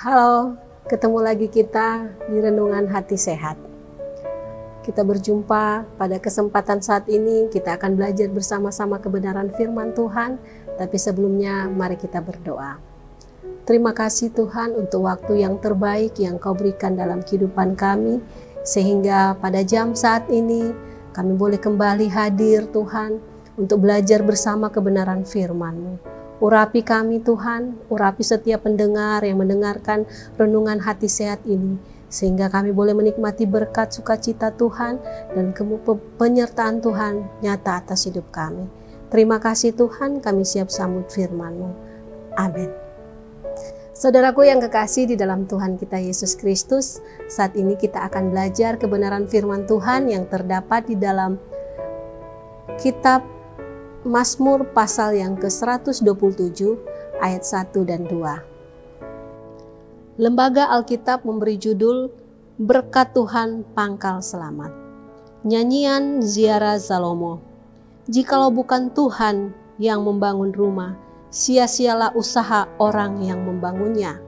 Halo, ketemu lagi kita di Renungan Hati Sehat. Kita berjumpa pada kesempatan saat ini, kita akan belajar bersama-sama kebenaran firman Tuhan, tapi sebelumnya mari kita berdoa. Terima kasih Tuhan untuk waktu yang terbaik yang Kau berikan dalam kehidupan kami, sehingga pada jam saat ini kami boleh kembali hadir Tuhan untuk belajar bersama kebenaran firman-Mu. Urapi kami Tuhan, urapi setiap pendengar yang mendengarkan renungan hati sehat ini, sehingga kami boleh menikmati berkat sukacita Tuhan dan penyertaan Tuhan nyata atas hidup kami. Terima kasih Tuhan, kami siap sambut firman-Mu. Amin. Saudaraku yang kekasih di dalam Tuhan kita Yesus Kristus, saat ini kita akan belajar kebenaran firman Tuhan yang terdapat di dalam kitab Mazmur pasal yang ke-127 ayat 1 dan 2. Lembaga Alkitab memberi judul Berkat Tuhan Pangkal Selamat. Nyanyian Ziarah Salomo. Jikalau bukan Tuhan yang membangun rumah, sia-sialah usaha orang yang membangunnya.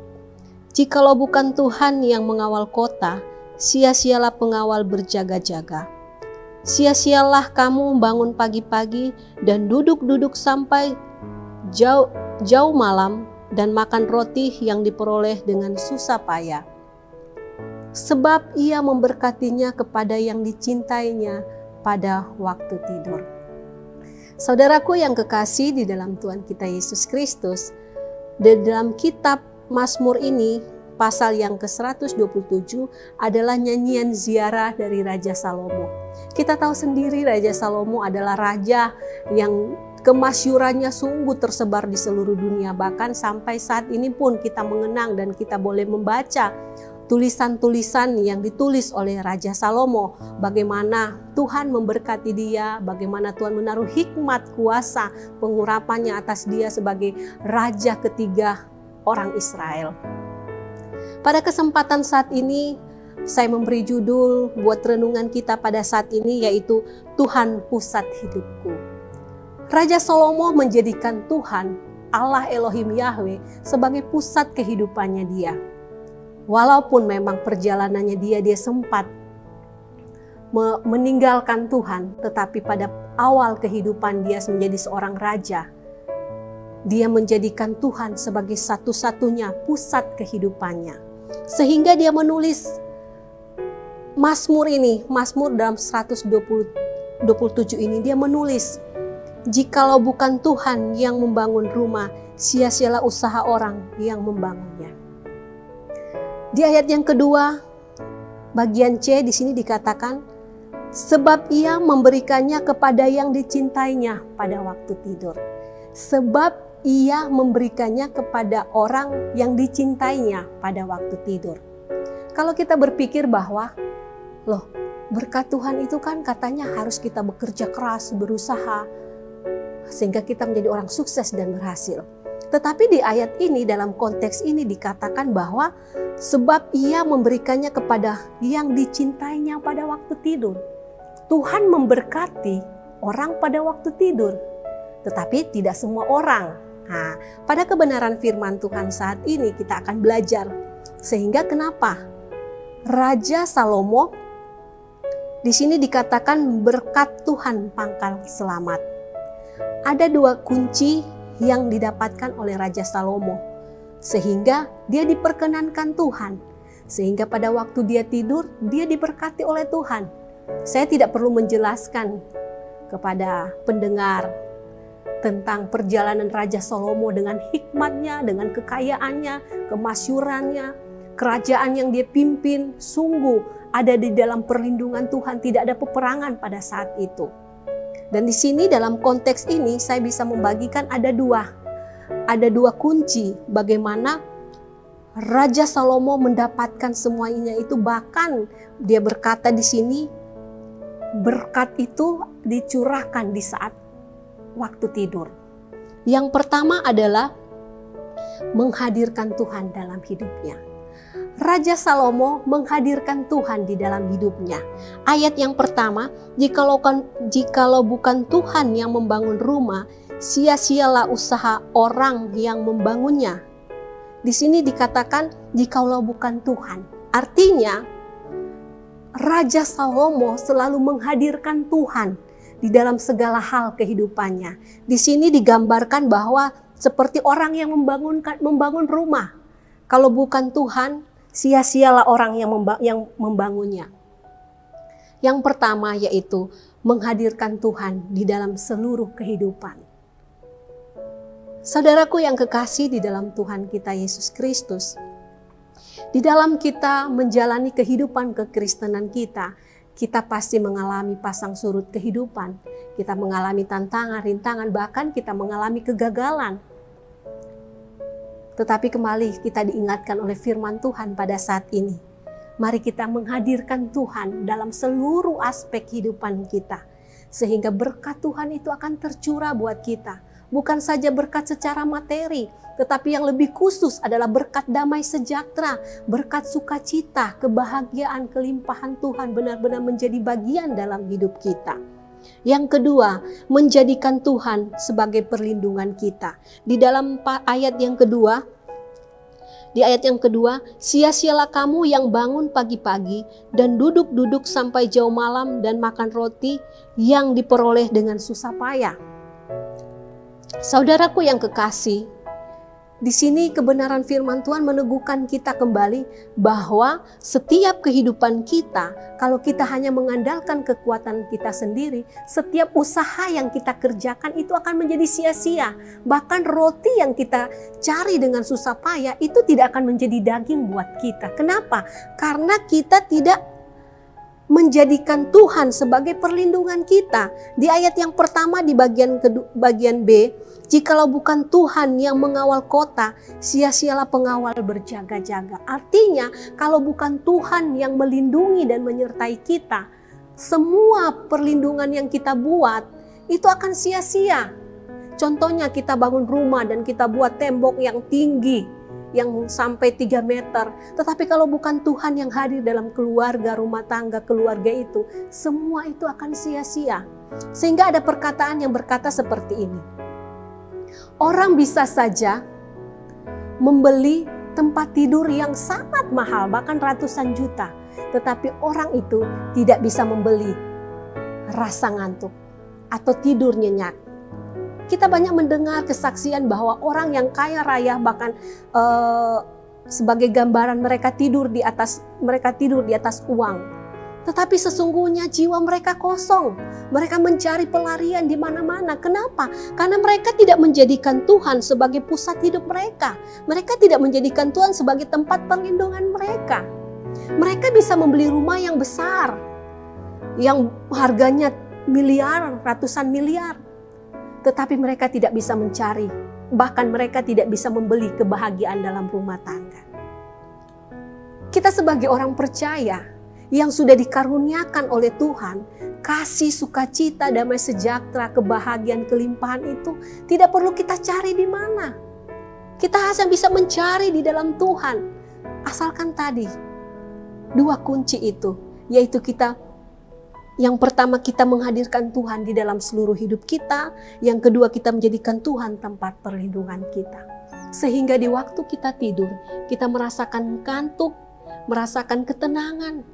Jikalau bukan Tuhan yang mengawal kota, sia-sialah pengawal berjaga-jaga. Sia-sialah kamu bangun pagi-pagi dan duduk-duduk sampai jauh malam dan makan roti yang diperoleh dengan susah payah. Sebab ia memberkatinya kepada yang dicintainya pada waktu tidur. Saudaraku yang kekasih di dalam Tuhan kita Yesus Kristus, di dalam kitab Mazmur ini, pasal yang ke-127 adalah nyanyian ziarah dari Raja Salomo. Kita tahu sendiri Raja Salomo adalah raja yang kemasyurannya sungguh tersebar di seluruh dunia. Bahkan sampai saat ini pun kita mengenang dan kita boleh membaca tulisan-tulisan yang ditulis oleh Raja Salomo. Bagaimana Tuhan memberkati dia, bagaimana Tuhan menaruh hikmat kuasa pengurapannya atas dia sebagai raja ketiga orang Israel. Pada kesempatan saat ini, saya memberi judul buat renungan kita pada saat ini, yaitu Tuhan Pusat Hidupku. Raja Salomo menjadikan Tuhan, Allah Elohim Yahweh, sebagai pusat kehidupannya dia. Walaupun memang perjalanannya dia sempat meninggalkan Tuhan, tetapi pada awal kehidupan dia menjadi seorang raja, dia menjadikan Tuhan sebagai satu-satunya pusat kehidupannya. Sehingga dia menulis Mazmur ini, Mazmur dalam 127 ini, dia menulis, jikalau bukan Tuhan yang membangun rumah, sia-sialah usaha orang yang membangunnya. Di ayat yang kedua, bagian C di sini dikatakan, sebab ia memberikannya kepada yang dicintainya pada waktu tidur. Sebab ia memberikannya kepada orang yang dicintainya pada waktu tidur. Kalau kita berpikir bahwa, berkat Tuhan itu kan katanya harus kita bekerja keras, berusaha, sehingga kita menjadi orang sukses dan berhasil. Tetapi di ayat ini, dalam konteks ini dikatakan bahwa sebab ia memberikannya kepada yang dicintainya pada waktu tidur. Tuhan memberkati orang pada waktu tidur, tetapi tidak semua orang. Nah, pada kebenaran firman Tuhan saat ini kita akan belajar. Sehingga kenapa Raja Salomo di sini dikatakan berkat Tuhan pangkal selamat. Ada dua kunci yang didapatkan oleh Raja Salomo, sehingga dia diperkenankan Tuhan. Sehingga pada waktu dia tidur, dia diberkati oleh Tuhan. Saya tidak perlu menjelaskan kepada pendengar tentang perjalanan Raja Salomo dengan hikmatnya, dengan kekayaannya, kemasyurannya, kerajaan yang dia pimpin sungguh ada di dalam perlindungan Tuhan, tidak ada peperangan pada saat itu. Dan di sini dalam konteks ini saya bisa membagikan ada dua kunci bagaimana Raja Salomo mendapatkan semuanya itu. Bahkan dia berkata di sini, berkat itu dicurahkan di saat waktu tidur. Yang pertama adalah menghadirkan Tuhan dalam hidupnya. Raja Salomo menghadirkan Tuhan di dalam hidupnya. Ayat yang pertama, jikalau bukan Tuhan yang membangun rumah, sia-sialah usaha orang yang membangunnya. Di sini dikatakan jikalau bukan Tuhan. Artinya Raja Salomo selalu menghadirkan Tuhan di dalam segala hal kehidupannya. Di sini digambarkan bahwa seperti orang yang membangun rumah. Kalau bukan Tuhan, sia-sialah orang yang membangunnya. Yang pertama yaitu menghadirkan Tuhan di dalam seluruh kehidupan. Saudaraku yang kekasih di dalam Tuhan kita Yesus Kristus, di dalam kita menjalani kehidupan kekristenan kita, kita pasti mengalami pasang surut kehidupan. Kita mengalami tantangan, rintangan, bahkan kita mengalami kegagalan. Tetapi kembali kita diingatkan oleh firman Tuhan pada saat ini. Mari kita menghadirkan Tuhan dalam seluruh aspek kehidupan kita. Sehingga berkat Tuhan itu akan tercurah buat kita. Bukan saja berkat secara materi, tetapi yang lebih khusus adalah berkat damai sejahtera, berkat sukacita, kebahagiaan, kelimpahan Tuhan benar-benar menjadi bagian dalam hidup kita. Yang kedua, menjadikan Tuhan sebagai perlindungan kita. Di dalam ayat yang kedua, sia-sialah kamu yang bangun pagi-pagi dan duduk-duduk sampai jauh malam dan makan roti yang diperoleh dengan susah payah. Saudaraku yang kekasih, di sini kebenaran firman Tuhan meneguhkan kita kembali bahwa setiap kehidupan kita, kalau kita hanya mengandalkan kekuatan kita sendiri, setiap usaha yang kita kerjakan itu akan menjadi sia-sia. Bahkan roti yang kita cari dengan susah payah itu tidak akan menjadi daging buat kita. Kenapa? Karena kita tidak menjadikan Tuhan sebagai perlindungan kita. Di ayat yang pertama di bagian B, jikalau bukan Tuhan yang mengawal kota, sia-sialah pengawal berjaga-jaga. Artinya, kalau bukan Tuhan yang melindungi dan menyertai kita, semua perlindungan yang kita buat itu akan sia-sia. Contohnya kita bangun rumah dan kita buat tembok yang tinggi, yang sampai 3 meter. Tetapi kalau bukan Tuhan yang hadir dalam keluarga, rumah tangga, keluarga itu, semua itu akan sia-sia. Sehingga ada perkataan yang berkata seperti ini. Orang bisa saja membeli tempat tidur yang sangat mahal, bahkan ratusan juta. Tetapi orang itu tidak bisa membeli rasa ngantuk atau tidur nyenyak. Kita banyak mendengar kesaksian bahwa orang yang kaya raya bahkan sebagai gambaran mereka tidur di atas uang. Tetapi sesungguhnya jiwa mereka kosong. Mereka mencari pelarian di mana-mana. Kenapa? Karena mereka tidak menjadikan Tuhan sebagai pusat hidup mereka. Mereka tidak menjadikan Tuhan sebagai tempat perlindungan mereka. Mereka bisa membeli rumah yang besar, yang harganya miliar, ratusan miliar. Tetapi mereka tidak bisa mencari, bahkan mereka tidak bisa membeli kebahagiaan dalam rumah tangga. Kita sebagai orang percaya yang sudah dikaruniakan oleh Tuhan, kasih, sukacita, damai sejahtera, kebahagiaan, kelimpahan itu tidak perlu kita cari di mana. Kita hanya bisa mencari di dalam Tuhan. Asalkan tadi, 2 kunci itu, yaitu yang pertama kita menghadirkan Tuhan di dalam seluruh hidup kita. Yang kedua kita menjadikan Tuhan tempat perlindungan kita. Sehingga di waktu kita tidur, kita merasakan kantuk, merasakan ketenangan,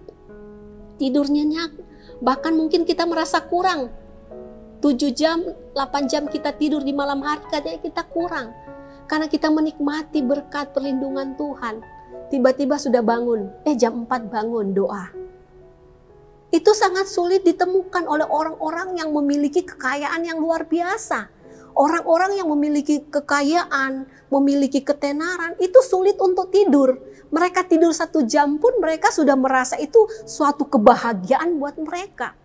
tidur nyenyak. Bahkan mungkin kita merasa kurang. 7 jam, 8 jam kita tidur di malam hari, katanya kita kurang. Karena kita menikmati berkat perlindungan Tuhan. Tiba-tiba sudah bangun, jam 4 bangun doa. Itu sangat sulit ditemukan oleh orang-orang yang memiliki kekayaan yang luar biasa. Orang-orang yang memiliki kekayaan, memiliki ketenaran, itu sulit untuk tidur. Mereka tidur 1 jam pun mereka sudah merasa itu suatu kebahagiaan buat mereka.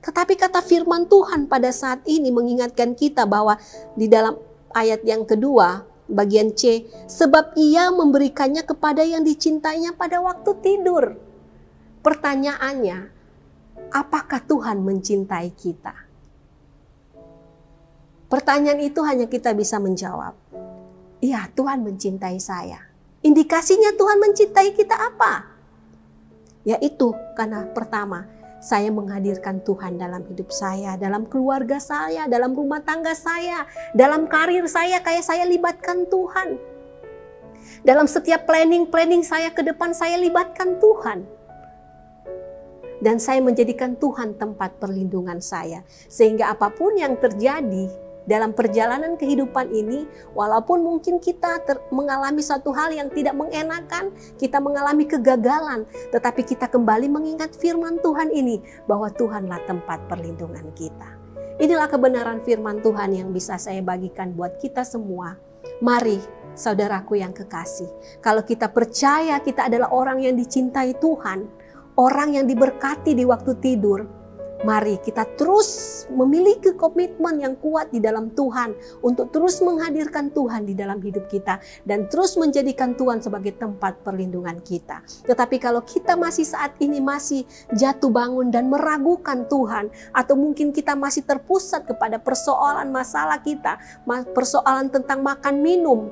Tetapi kata firman Tuhan pada saat ini mengingatkan kita bahwa di dalam ayat yang kedua, bagian C, sebab ia memberikannya kepada yang dicintainya pada waktu tidur. Pertanyaannya, apakah Tuhan mencintai kita? Pertanyaan itu hanya kita bisa menjawab. Iya, Tuhan mencintai saya. Indikasinya Tuhan mencintai kita apa? Yaitu karena pertama, saya menghadirkan Tuhan dalam hidup saya, dalam keluarga saya, dalam rumah tangga saya, dalam karir saya, kayak saya libatkan Tuhan. Dalam setiap planning saya ke depan, saya libatkan Tuhan. Dan saya menjadikan Tuhan tempat perlindungan saya. Sehingga apapun yang terjadi dalam perjalanan kehidupan ini, walaupun mungkin kita mengalami satu hal yang tidak mengenakan, kita mengalami kegagalan, tetapi kita kembali mengingat firman Tuhan ini, bahwa Tuhanlah tempat perlindungan kita. Inilah kebenaran firman Tuhan yang bisa saya bagikan buat kita semua. Mari, saudaraku yang kekasih, kalau kita percaya kita adalah orang yang dicintai Tuhan, orang yang diberkati di waktu tidur, mari kita terus memiliki komitmen yang kuat di dalam Tuhan untuk terus menghadirkan Tuhan di dalam hidup kita dan terus menjadikan Tuhan sebagai tempat perlindungan kita. Tetapi kalau kita masih saat ini masih jatuh bangun dan meragukan Tuhan, atau mungkin kita masih terpusat kepada persoalan masalah kita, persoalan tentang makan minum,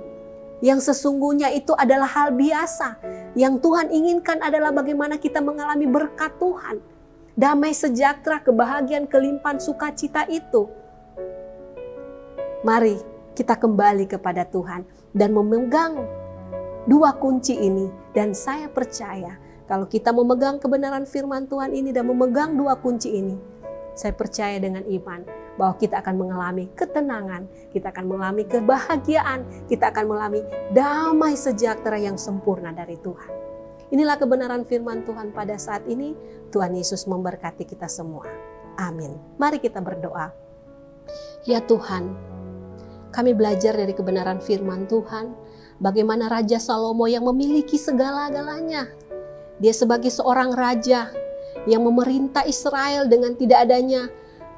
yang sesungguhnya itu adalah hal biasa. Yang Tuhan inginkan adalah bagaimana kita mengalami berkat Tuhan. Damai sejahtera, kebahagiaan, kelimpahan, sukacita itu. Mari kita kembali kepada Tuhan dan memegang dua kunci ini. Dan saya percaya kalau kita memegang kebenaran firman Tuhan ini dan memegang dua kunci ini, saya percaya dengan iman bahwa kita akan mengalami ketenangan, kita akan mengalami kebahagiaan, kita akan mengalami damai sejahtera yang sempurna dari Tuhan. Inilah kebenaran firman Tuhan pada saat ini. Tuhan Yesus memberkati kita semua. Amin. Mari kita berdoa. Ya Tuhan, kami belajar dari kebenaran firman Tuhan, bagaimana Raja Salomo yang memiliki segala-galanya. Dia sebagai seorang raja yang memerintah Israel dengan tidak adanya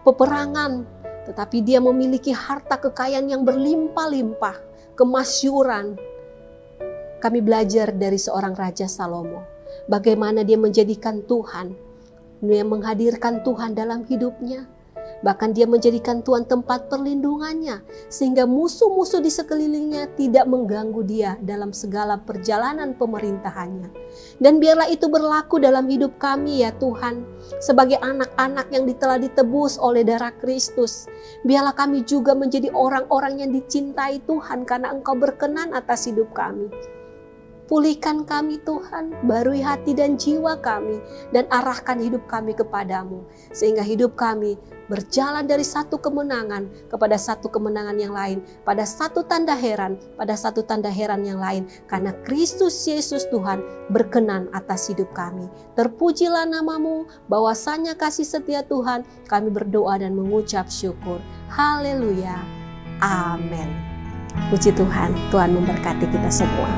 peperangan, tetapi dia memiliki harta kekayaan yang berlimpah-limpah, kemasyhuran. Kami belajar dari seorang Raja Salomo, bagaimana dia menjadikan Tuhan, dia menghadirkan Tuhan dalam hidupnya. Bahkan dia menjadikan Tuhan tempat perlindungannya, sehingga musuh-musuh di sekelilingnya tidak mengganggu dia dalam segala perjalanan pemerintahannya. Dan biarlah itu berlaku dalam hidup kami ya Tuhan, sebagai anak-anak yang telah ditebus oleh darah Kristus. Biarlah kami juga menjadi orang-orang yang dicintai Tuhan karena Engkau berkenan atas hidup kami. Pulihkan kami Tuhan, barui hati dan jiwa kami, dan arahkan hidup kami kepadamu. Sehingga hidup kami berjalan dari satu kemenangan kepada satu kemenangan yang lain, pada satu tanda heran, pada satu tanda heran yang lain. Karena Kristus Yesus Tuhan berkenan atas hidup kami. Terpujilah namamu, bahwasanya kasih setia Tuhan, kami berdoa dan mengucap syukur. Haleluya. Amin. Puji Tuhan, Tuhan memberkati kita semua.